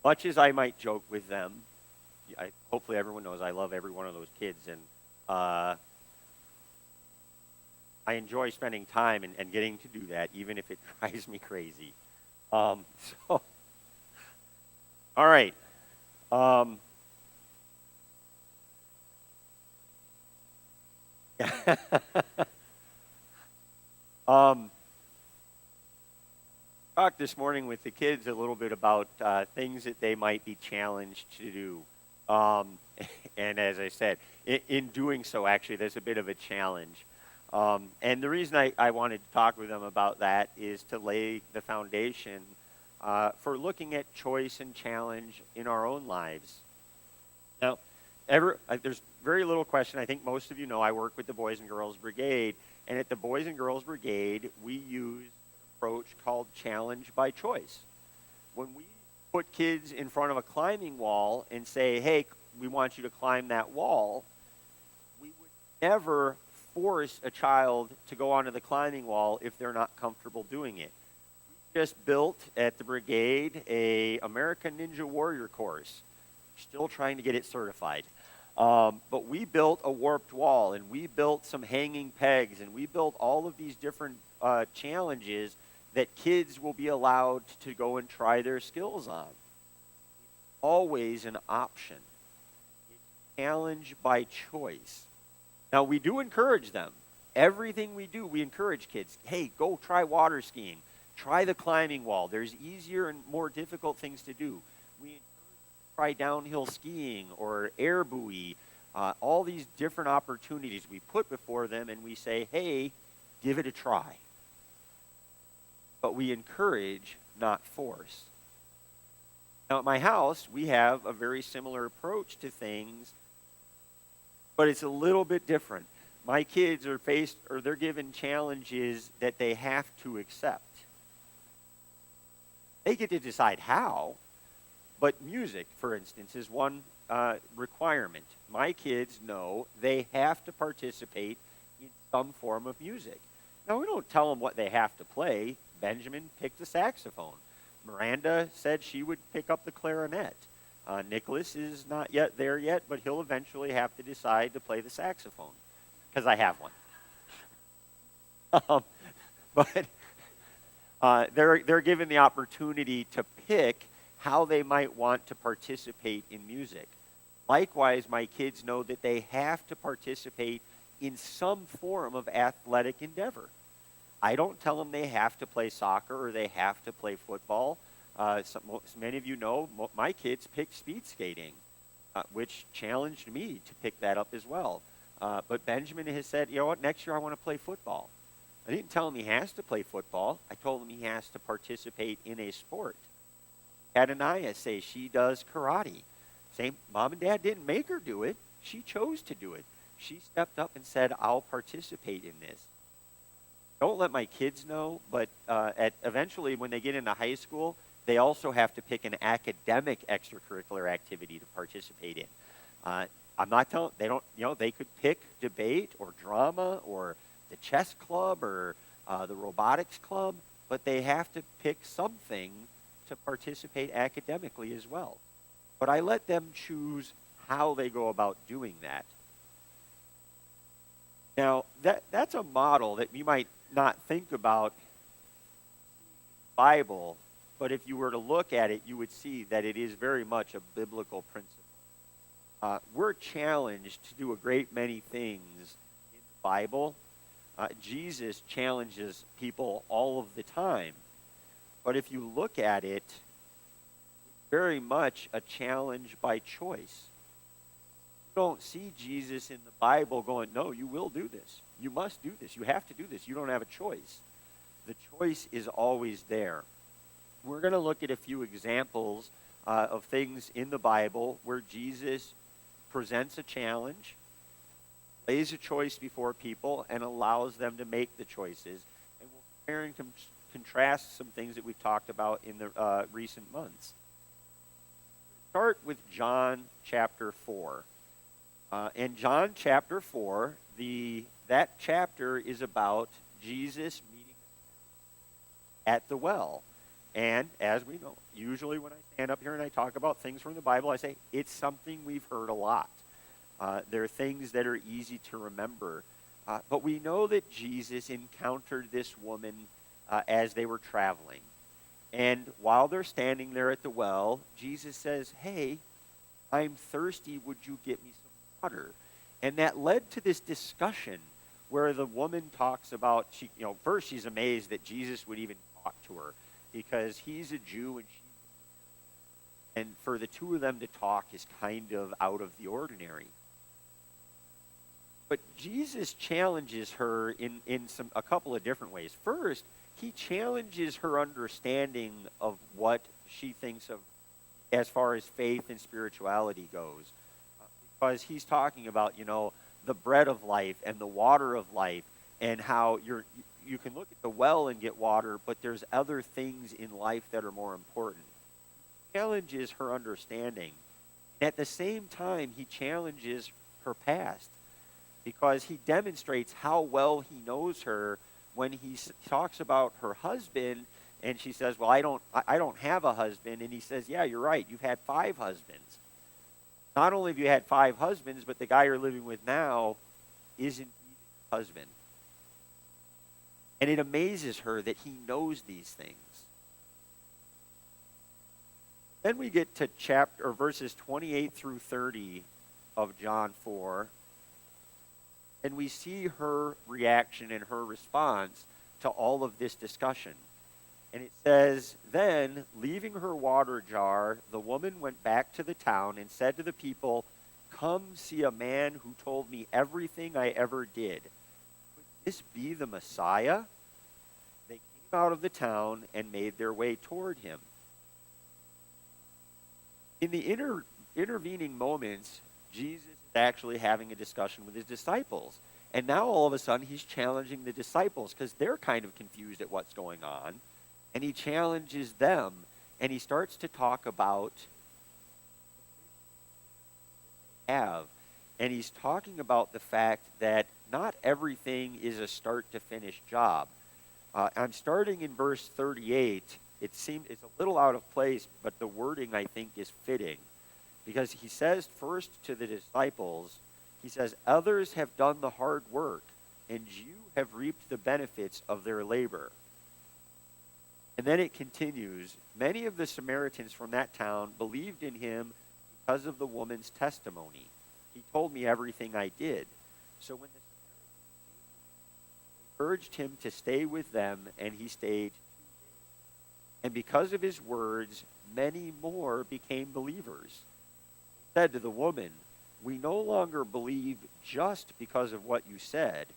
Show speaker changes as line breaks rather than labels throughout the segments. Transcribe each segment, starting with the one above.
Much as I might joke with them, hopefully everyone knows I love every one of those kids, and uh, I enjoy spending time and getting to do that, even if it drives me crazy. Um, so, all right. Um, um, talked this morning with the kids a little bit about things that they might be challenged to do. Um, and as I said, in doing so, actually, there's a bit of a challenge. And the reason I wanted to talk with them about that is to lay the foundation for looking at choice and challenge in our own lives. Now, there's very little question. I think most of you know I work with the Boys and Girls Brigade. And at the Boys and Girls Brigade, we use an approach called challenge by choice. When we put kids in front of a climbing wall and say, hey, we want you to climb that wall, we would never force a child to go onto the climbing wall if they're not comfortable doing it. We just built at the brigade a American Ninja Warrior course. Still trying to get it certified. But we built a warped wall, and we built some hanging pegs, and we built all of these different challenges that kids will be allowed to go and try their skills on. It's always an option. It's challenge by choice. Now, we do encourage them. Everything we do, we encourage kids. Hey, go try water skiing. Try the climbing wall. There's easier and more difficult things to do. We encourage them to try downhill skiing or air buoy. All these different opportunities we put before them, and we say, hey, give it a try. But we encourage, not force. Now, at my house, we have a very similar approach to things, but it's a little bit different. My kids are they're given challenges that they have to accept. They get to decide how, but music, for instance, is one requirement. My kids know they have to participate in some form of music. Now, we don't tell them what they have to play. Benjamin picked the saxophone. Miranda said she would pick up the clarinet. Nicholas is not yet there yet, but he'll eventually have to decide to play the saxophone, because I have one. But they're given the opportunity to pick how they might want to participate in music. Likewise, my kids know that they have to participate in some form of athletic endeavor. I don't tell them they have to play soccer or they have to play football. Many of you know my kids picked speed skating, which challenged me to pick that up as well. But Benjamin has said, you know what, next year I want to play football. I didn't tell him he has to play football. I told him he has to participate in a sport. Adonaiah says she does karate. Same, mom and dad didn't make her do it. She chose to do it. She stepped up and said, I'll participate in this. Don't let my kids know, but eventually when they get into high school, they also have to pick an academic extracurricular activity to participate in. I'm not telling, they don't, they could pick debate or drama or the chess club or the robotics club, but they have to pick something to participate academically as well. But I let them choose how they go about doing that. Now, that's a model that you might not think about in the Bible, but if you were to look at it, you would see that it is very much a biblical principle. We're challenged to do a great many things in the Bible. Jesus challenges people all of the time. But if you look at it, it's very much a challenge by choice. You don't see Jesus in the Bible going, no, you will do this. You must do this. You have to do this. You don't have a choice. The choice is always there. We're going to look at a few examples of things in the Bible where Jesus presents a challenge, lays a choice before people, and allows them to make the choices. And we'll compare and contrast some things that we've talked about in the recent months. Start with John chapter 4. In John chapter 4, that chapter is about Jesus meeting at the well. And as we know, usually when I stand up here and I talk about things from the Bible, I say it's something we've heard a lot. There are things that are easy to remember. But we know that Jesus encountered this woman as they were traveling. And while they're standing there at the well, Jesus says, "Hey, I'm thirsty. Would you get me some water?" And that led to this discussion where the woman talks about, first she's amazed that Jesus would even talk to her because he's a Jew and for the two of them to talk is kind of out of the ordinary. But Jesus challenges her in a couple of different ways. First, he challenges her understanding of what she thinks of as far as faith and spirituality goes. Because he's talking about, the bread of life and the water of life and how you can look at the well and get water, but there's other things in life that are more important. He challenges her understanding. And at the same time, he challenges her past because he demonstrates how well he knows her when he talks about her husband and she says, "Well, I don't have a husband." And he says, "Yeah, you're right. You've had 5 husbands. Not only have you had 5 husbands, but the guy you're living with now isn't even your husband." And it amazes her that he knows these things. Then we get to verses 28 through 30 of John 4, and we see her reaction and her response to all of this discussion. And it says, "Then, leaving her water jar, the woman went back to the town and said to the people, 'Come see a man who told me everything I ever did. Could this be the Messiah?' They came out of the town and made their way toward him." In the intervening moments, Jesus is actually having a discussion with his disciples. And now all of a sudden he's challenging the disciples because they're kind of confused at what's going on. And he challenges them, and he starts to talk about and he's talking about the fact that not everything is a start to finish job. I'm starting in verse 38. It's a little out of place, but the wording I think is fitting because he says first to the disciples, he says, "Others have done the hard work, and you have reaped the benefits of their labor." And then it continues, "Many of the Samaritans from that town believed in him because of the woman's testimony. He told me everything I did." So when the Samaritans urged him to stay with them, and he stayed 2 days. And because of his words, many more became believers. He said to the woman, "We no longer believe just because of what you said.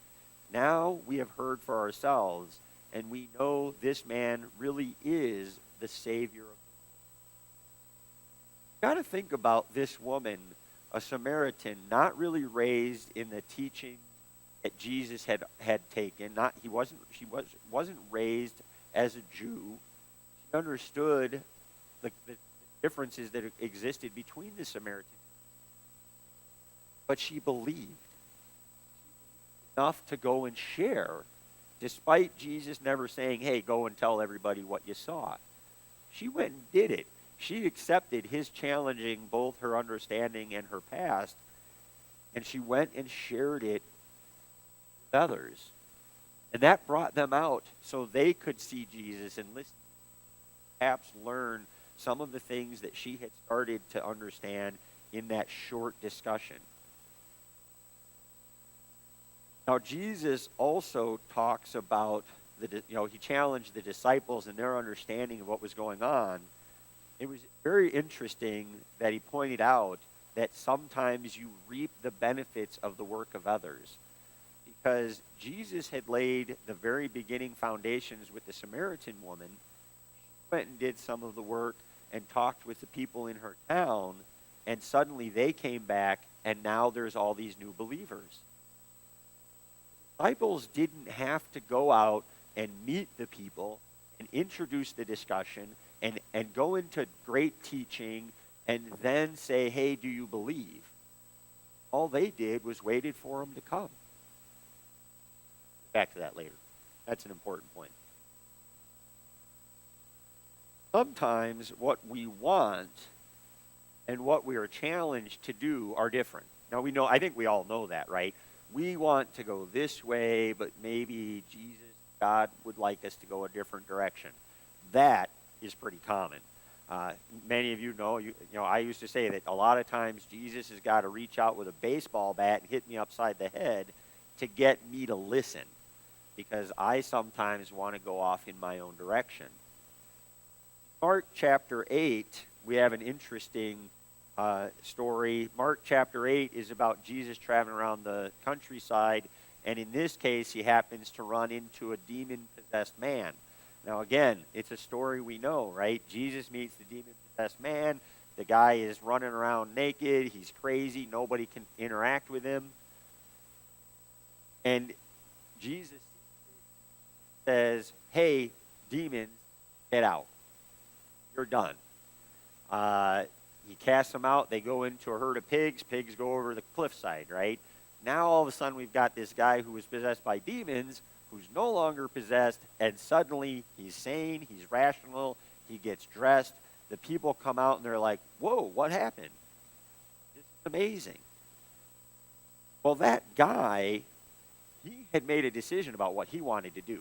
Now we have heard for ourselves, and we know this man really is the Savior of the world." Got to think about this woman, a Samaritan, not really raised in the teaching that Jesus had taken. She wasn't raised as a Jew. She understood the differences that existed between the Samaritans. But she believed enough to go and share, despite Jesus never saying, "Hey, go and tell everybody what you saw." She went and did it. She accepted his challenging both her understanding and her past, and she went and shared it with others. And that brought them out so they could see Jesus and listen, perhaps learn some of the things that she had started to understand in that short discussion. Now, Jesus also talks about, he challenged the disciples and their understanding of what was going on. It was very interesting that he pointed out that sometimes you reap the benefits of the work of others. Because Jesus had laid the very beginning foundations with the Samaritan woman. She went and did some of the work and talked with the people in her town, and suddenly they came back, and now there's all these new believers. Disciples didn't have to go out and meet the people and introduce the discussion and go into great teaching and then say, "Hey, do you believe?" All they did was waited for them to come. Back to that later. That's an important point. sometimes what we want and what we are challenged to do are different. Now we know, I think we all know that, right? We want to go this way, but maybe Jesus, God would like us to go a different direction. That is pretty common. Uh, Many of you know, I used to say that a lot of times Jesus has got to reach out with a baseball bat and hit me upside the head to get me to listen, because I sometimes want to go off in my own direction. Mark chapter 8, we have an interesting story. Mark chapter 8 is about Jesus traveling around the countryside, and in this case, he happens to run into a demon-possessed man. Now, again, it's a story we know, right? Jesus meets the demon-possessed man. The guy is running around naked. He's crazy. Nobody can interact with him. And Jesus says, hey, demons, get out. You're done. He casts them out. They go into a herd of pigs. Pigs go over the cliffside, right? Now, all of a sudden, we've got this guy who was possessed by demons, who's no longer possessed, and suddenly he's sane, he's rational, he gets dressed. The people come out, and they're like, whoa, what happened? This is amazing. Well, that guy, he had made a decision about what he wanted to do.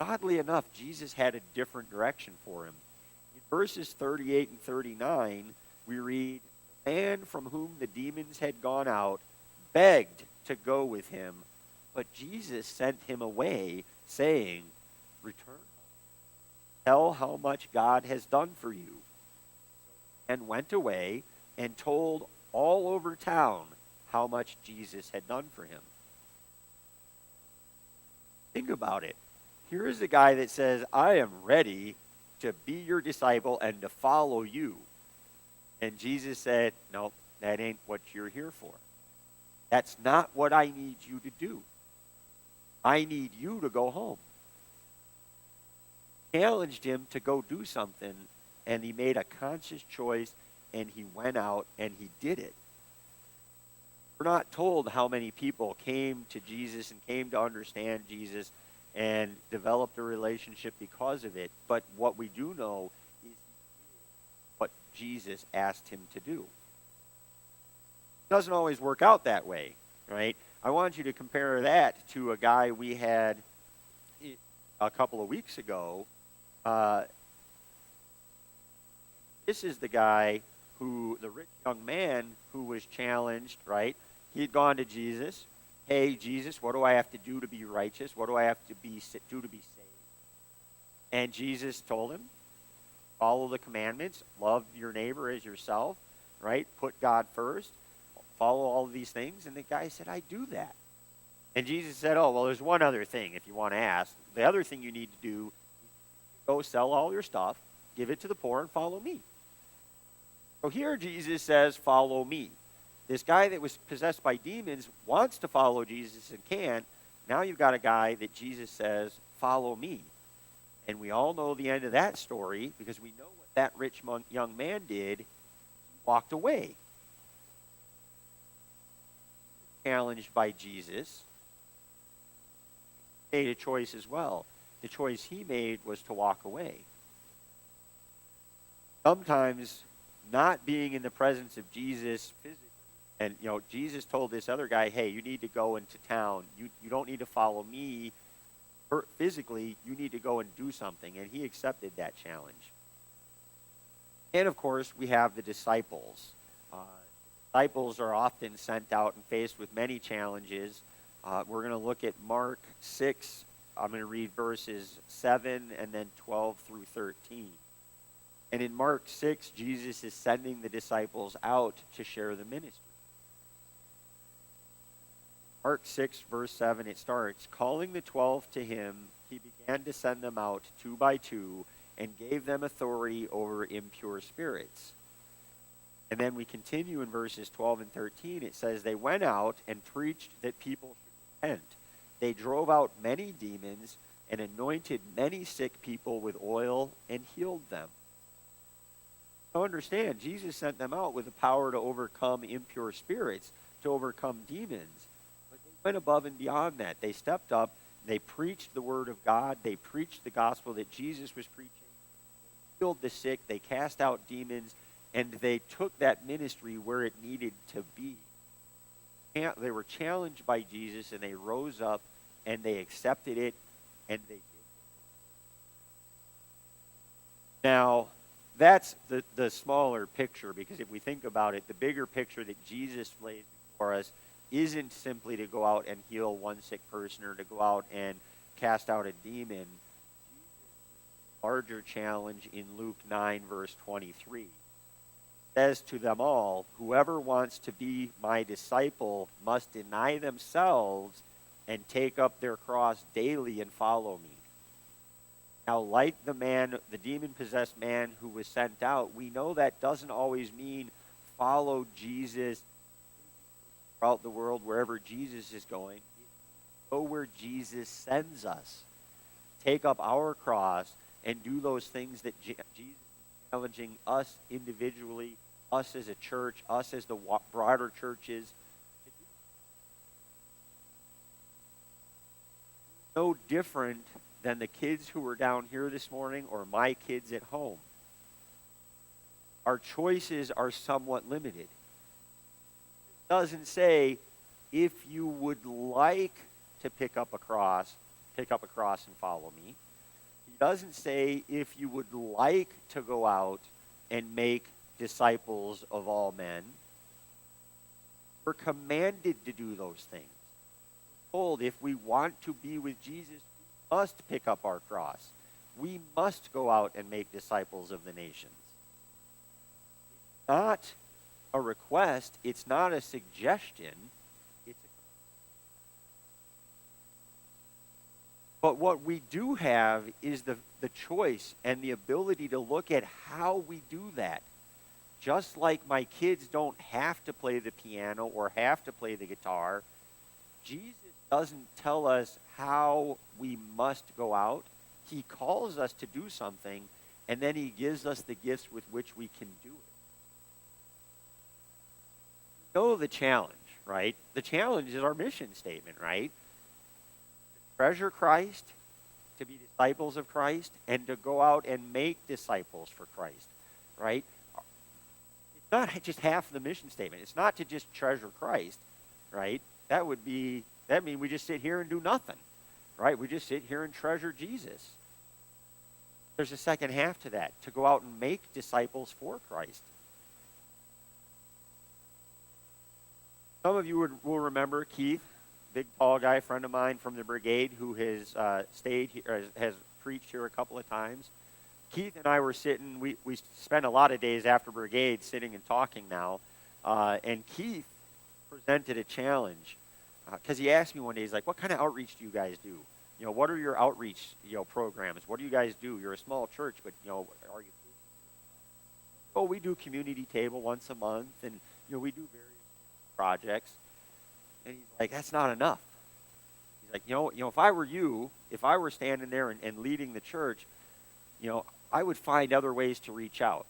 Oddly enough, Jesus had a different direction for him. In verses 38 and 39, we read, "The man from whom the demons had gone out begged to go with him, but Jesus sent him away, saying, 'Return, tell how much God has done for you.' And went away and told all over town how much Jesus had done for him." Think about it. Here is a guy that says, I am ready to be your disciple and to follow you. And Jesus said, no, that ain't what you're here for. That's not what I need you to do. I need you to go home. Challenged him to go do something, and he made a conscious choice, and he went out and he did it. We're not told how many people came to Jesus and came to understand Jesus and developed a relationship because of it. But what we do know is what Jesus asked him to do. It doesn't always work out that way, right? I want you to compare that to a guy we had a couple of weeks ago. This is the guy the rich young man who was challenged, right? He had gone to Jesus. Hey, Jesus, what do I have to do to be righteous? What do I have to do to be saved? And Jesus told him, follow the commandments, love your neighbor as yourself, right? Put God first, follow all of these things. And the guy said, I do that. And Jesus said, oh, well, there's one other thing if you want to ask. The other thing you need to do, go sell all your stuff, give it to the poor, and follow me. So here Jesus says, follow me. This guy that was possessed by demons wants to follow Jesus and can't. Now you've got a guy that Jesus says, follow me. And we all know the end of that story because we know what that rich young man did. He walked away. Challenged by Jesus, made a choice as well. The choice he made was to walk away. Sometimes not being in the presence of Jesus physically, and Jesus told this other guy, hey, you need to go into town. You don't need to follow me physically. You need to go and do something. And he accepted that challenge. And of course, we have the disciples. Disciples are often sent out and faced with many challenges. We're going to look at Mark 6. I'm going to read verses 7 and then 12 through 13. And in Mark 6, Jesus is sending the disciples out to share the ministry. Mark 6, verse 7, it starts, calling the 12 to him, he began to send them out 2 by 2 and gave them authority over impure spirits. And then we continue in verses 12 and 13. It says, they went out and preached that people should repent. They drove out many demons and anointed many sick people with oil and healed them. So understand, Jesus sent them out with the power to overcome impure spirits, to overcome demons. But they went above and beyond that. They stepped up, they preached the word of God, they preached the gospel that Jesus was preaching, healed the sick, they cast out demons, and they took that ministry where it needed to be. They were challenged by Jesus, and they rose up, and they accepted it, and they did. Now, that's the smaller picture, because if we think about it, the bigger picture that Jesus lays before us isn't simply to go out and heal one sick person or to go out and cast out a demon. Larger challenge in Luke 9, verse 23. Says to them all, whoever wants to be my disciple must deny themselves and take up their cross daily and follow me. Now, like the demon-possessed man who was sent out, we know that doesn't always mean follow Jesus throughout the world wherever Jesus is going. Go where Jesus sends us. Take up our cross and do those things that Jesus is challenging us individually, us as a church, us as the broader churches to do. No different than the kids who were down here this morning or my kids at home. Our choices are somewhat limited. It doesn't say if you would like to pick up a cross and follow me. He doesn't say if you would like to go out and make disciples of all men. We're commanded to do those things. We're told if we want to be with Jesus, we must pick up our cross. We must go out and make disciples of the nations. It's not a request. It's not a suggestion. But what we do have is the choice and the ability to look at how we do that. Just like my kids don't have to play the piano or have to play the guitar, Jesus doesn't tell us how we must go out. He calls us to do something, and then he gives us the gifts with which we can do it. You know the challenge, right? The challenge is our mission statement, right? Treasure Christ, to be disciples of Christ, and to go out and make disciples for Christ, right? It's not just half the mission statement. It's not to just treasure Christ, right? That mean we just sit here and do nothing, right? We just sit here and treasure Jesus. There's a second half to that, to go out and make disciples for Christ. Some of you will remember Keith, big tall guy, friend of mine from the brigade who has stayed here, has preached here a couple of times. Keith and I were sitting, we spent a lot of days after brigade sitting and talking now, and Keith presented a challenge because he asked me one day, he's like, what kind of outreach do you guys do? You know, what are your outreach, programs? What do you guys do? You're a small church, but, are you? Oh, we do community table once a month, and, we do various projects. And he's like, that's not enough. He's like, if I were you, if I were standing there and leading the church, I would find other ways to reach out,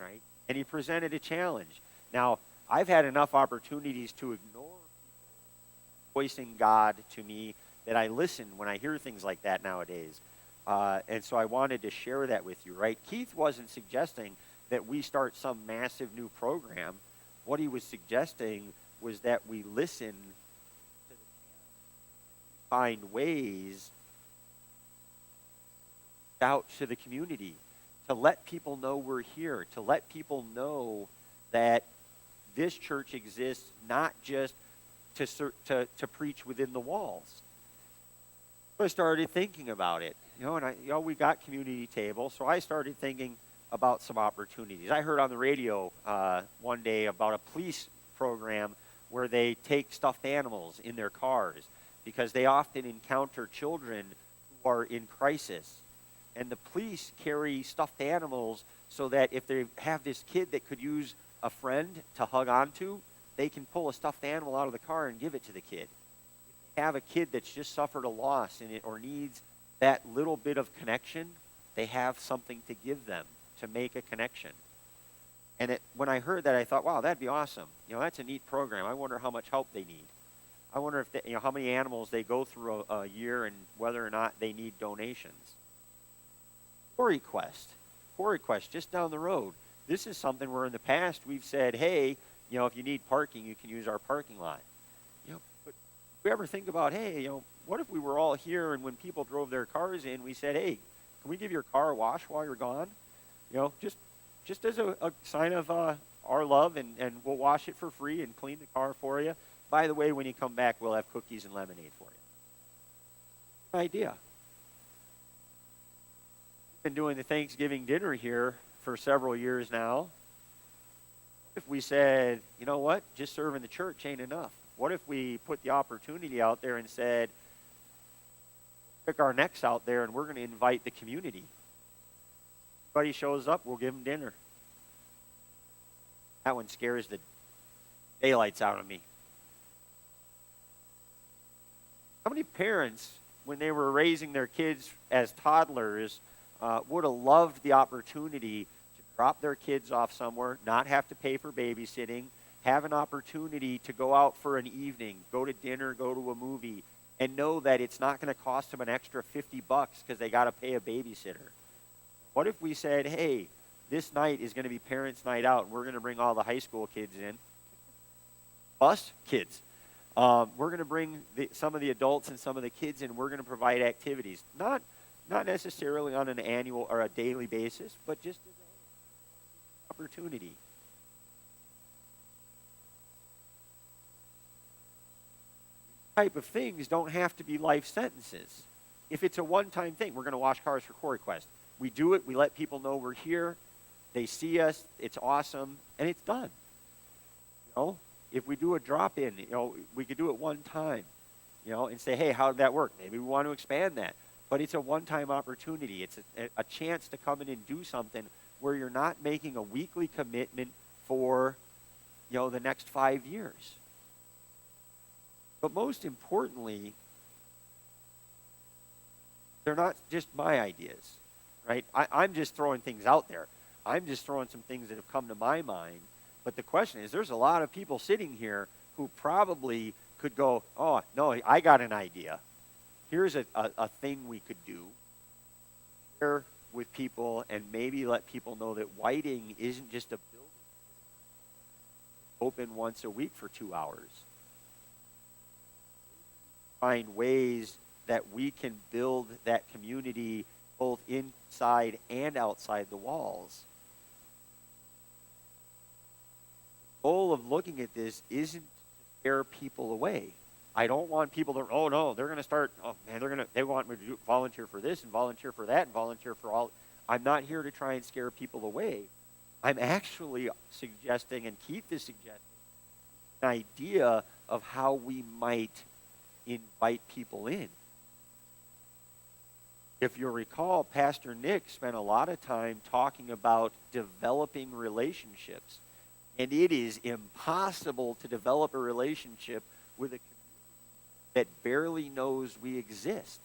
right? And he presented a challenge. Now, I've had enough opportunities to ignore people voicing God to me that I listen when I hear things like that nowadays. And so I wanted to share that with you, right? Keith wasn't suggesting that we start some massive new program. What he was suggesting was that we listen to the challenge, find ways out to the community, to let people know we're here, to let people know that this church exists not just to preach within the walls. So I started thinking about it, and we got community table, so I started thinking about some opportunities. I heard on the radio one day about a police program where they take stuffed animals in their cars because they often encounter children who are in crisis. And the police carry stuffed animals so that if they have this kid that could use a friend to hug onto, they can pull a stuffed animal out of the car and give it to the kid. If they have a kid that's just suffered a loss in it or needs that little bit of connection, they have something to give them to make a connection. And when I heard that, I thought, wow, that'd be awesome. That's a neat program. I wonder how much help they need. I wonder if they, how many animals they go through a year and whether or not they need donations. Story Quest Quarry Quest just down the road. This is something where in the past we've said, hey, if you need parking, you can use our parking lot. But if we ever think about, hey, what if we were all here and when people drove their cars in, we said, hey, can we give your car a wash while you're gone? Just as a sign of our love, and we'll wash it for free and clean the car for you. By the way, when you come back, we'll have cookies and lemonade for you. Idea. Been doing the Thanksgiving dinner here for several years now. If we said, you know what, just serving the church ain't enough. What if we put the opportunity out there and said, stick our necks out there and we're going to invite the community. Everybody shows up, we'll give them dinner. That one scares the daylights out of me. How many parents, when they were raising their kids as toddlers, would have loved the opportunity to drop their kids off somewhere, not have to pay for babysitting, have an opportunity to go out for an evening, go to dinner, go to a movie, and know that it's not going to cost them an extra $50 because they got to pay a babysitter? What if we said, hey, this night is going to be parents' night out, and we're going to bring all the high school kids in, us kids. We're going to bring some of the adults and some of the kids in. We're going to provide activities, not necessarily on an annual or a daily basis, but just as an opportunity. Type of things don't have to be life sentences. If it's a one-time thing, we're going to wash cars for Quarry Quest. We do it. We let people know we're here. They see us. It's awesome, and it's done. If we do a drop-in, we could do it one time, and say, hey, how did that work? Maybe we want to expand that. But it's a one-time opportunity. It's a chance to come in and do something where you're not making a weekly commitment for, the next 5 years. But most importantly, they're not just my ideas, right? I'm just throwing things out there. I'm just throwing some things that have come to my mind. But the question is, there's a lot of people sitting here who probably could go, oh, no, I got an idea. Here's a thing we could do. Share with people and maybe let people know that Whiting isn't just a building open once a week for 2 hours. Find ways that we can build that community both inside and outside the walls. The goal of looking at this isn't to scare people away. I don't want people to, oh no, they're going to start, oh man, they want me to volunteer for this and volunteer for that and volunteer for all. I'm not here to try and scare people away. I'm actually suggesting, and Keith is suggesting, an idea of how we might invite people in. If you recall, Pastor Nick spent a lot of time talking about developing relationships. And it is impossible to develop a relationship with a community that barely knows we exist.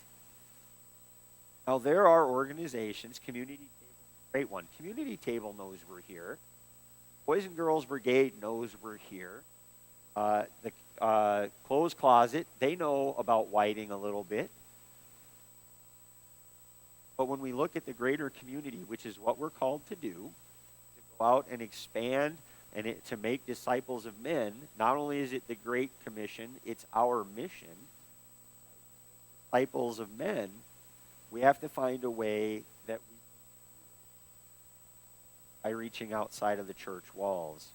Now, there are organizations, Community Table, great one. Community Table knows we're here. Boys and Girls Brigade knows we're here. The Clothes Closet, they know about Whiting a little bit. But when we look at the greater community, which is what we're called to do, to go out and expand and to make disciples of men, not only is it the Great Commission, it's our mission. Disciples of men, we have to find a way that we by reaching outside of the church walls.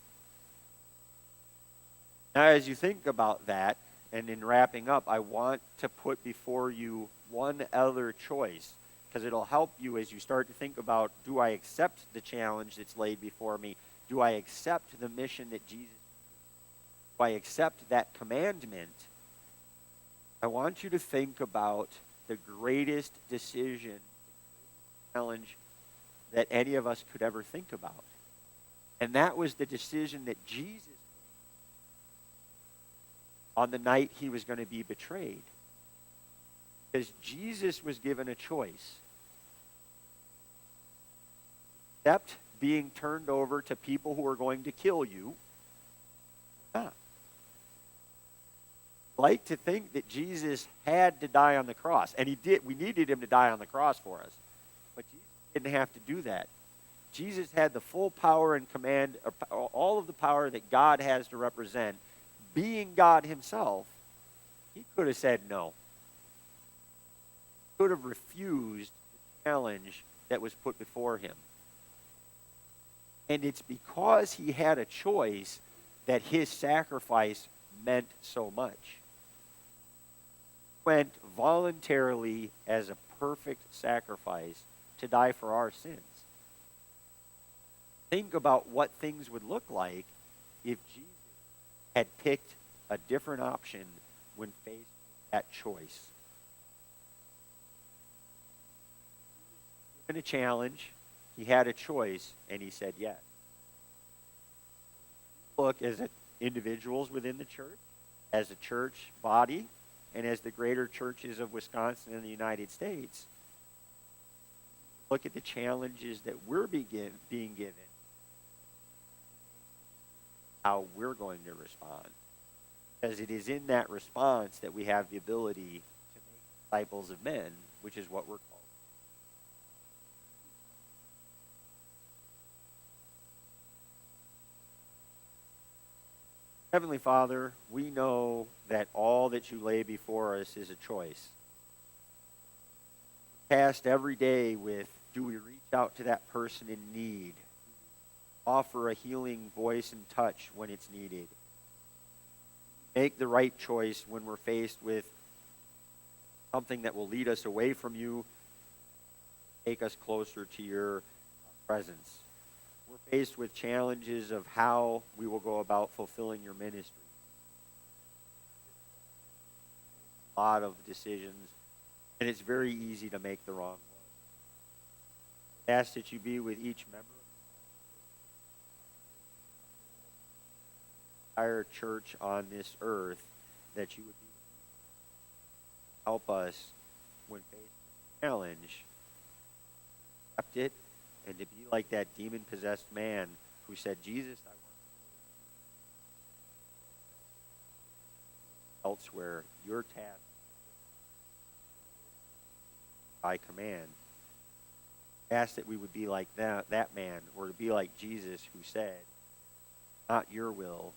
Now, as you think about that, and in wrapping up, I want to put before you one other choice, because it'll help you as you start to think about, do I accept the challenge that's laid before me? Do I accept the mission that Jesus, do I accept that commandment? I want you to think about the greatest decision, challenge that any of us could ever think about. And that was the decision that Jesus made on the night he was going to be betrayed. Because Jesus was given a choice. Accept being turned over to people who are going to kill you or not. I like to think that Jesus had to die on the cross, and he did. We needed him to die on the cross for us, but Jesus didn't have to do that. Jesus had the full power and command, all of the power that God has to represent, being God himself, he could have said no. He could have refused the challenge that was put before him. And it's because he had a choice that his sacrifice meant so much. He went voluntarily as a perfect sacrifice to die for our sins. Think about what things would look like if Jesus had picked a different option when faced with that choice. Given a challenge, he had a choice, and he said yes. Look, as individuals within the church, as a church body, and as the greater churches of Wisconsin and the United States, look at the challenges that we're being given, how we're going to respond. Because it is in that response that we have the ability to make disciples of men, which is what we're called. Heavenly Father, we know that all that you lay before us is a choice. Tasked every day with, do we reach out to that person in need? Offer a healing voice and touch when it's needed? Make the right choice when we're faced with something that will lead us away from you, take us closer to your presence. We're faced with challenges of how we will go about fulfilling your ministry. A lot of decisions, and it's very easy to make the wrong one. I ask that you be with each member of the entire church on this earth, that you would be help us when faced with a challenge, accept it, and to be like that demon-possessed man who said, Jesus, I want to go elsewhere. Your task by command. Ask that we would be like that man, or to be like Jesus who said, not your will,